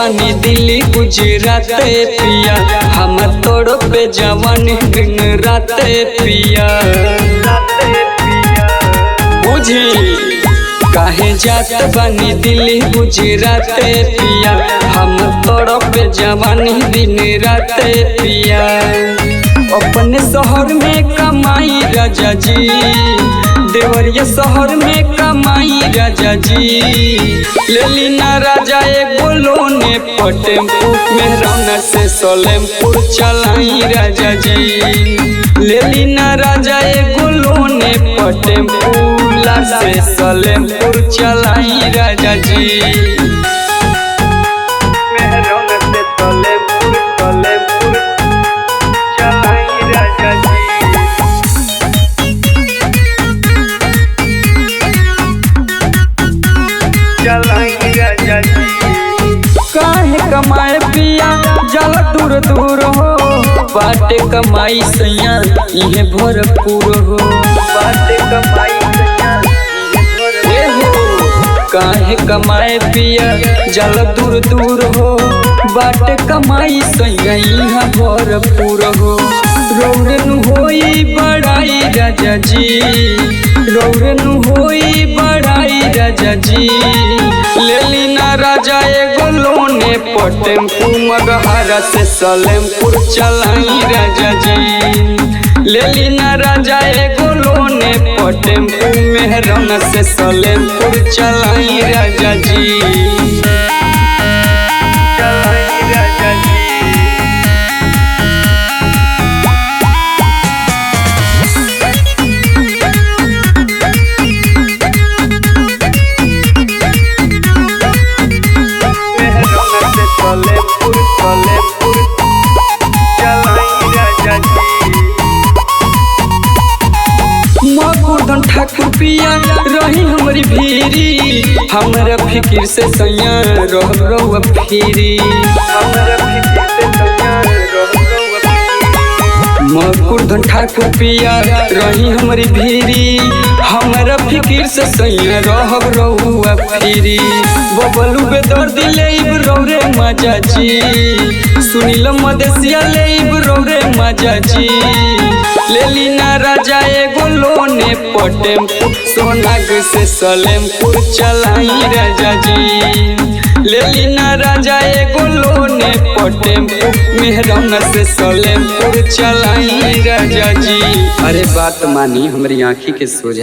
बानी दिल्ली गुजरात पिया, हम तोड़ पे जवानी दिन रात पिया। बुझी काहे जात बानी दिल्ली गुजरात पिया, हम तोड़ पे जवानी दिन रात पिया। अपने शहर में कमाई राजा जी, देवरिया शहर में कमाई राजा जी। लेली ना राजा एगो लोने पर टेम्पू, मेहराना से सोलेमपुर चलाई राजा जी। लेली ना राजा एगो लोने पर टेम्पू, ला से सोलेमपुर चलाई राजा जी। मेहराना से सोलेमपुर चलाई राजा जी। काहे कमाए पिया जल दूर दूर हो, बाटे कमाई सैया इहे भरपूर हो। बाटे कमाई काहे कमाए पिया जल दूर दूर हो, बाटे कमाई सैया इहा भरपूर हो। रौरन होई बड़ाई राजा जी, रौरन होई बड़ाई राजा जी। लेली ना राजा एगो लोने पर टेम्पू, मगहरा से सोलेमपुर चलाई राजा जी। लेली ना राजा एगो लोने पर टेम्पू, मेहराना से सोलेमपुर चलाई राजा जी। मकुर्धन ठाकुर पिया रही हमारी भीरी, हमरा फिकिर से सैया रह फिरी। मकुर्धन ठाकुर पिया रही हमारी भीरी, हमरा फिकिर से सैया रह फिरी। बबलू बेदर्दी लेब रौरे मजा जी, सुनील मदेशिया लेब रौरे मजा जी। लेली ना राजा एगो लोने पर टेम्पू, सोनाग से सोलेमपुर चलाई राजा जी। लेली ना राजा एगो लोने पर टेम्पू, मेहराना से सोलेमपुर चलाई राजा जी। अरे बात मानी हमारी आँखी के सोझा।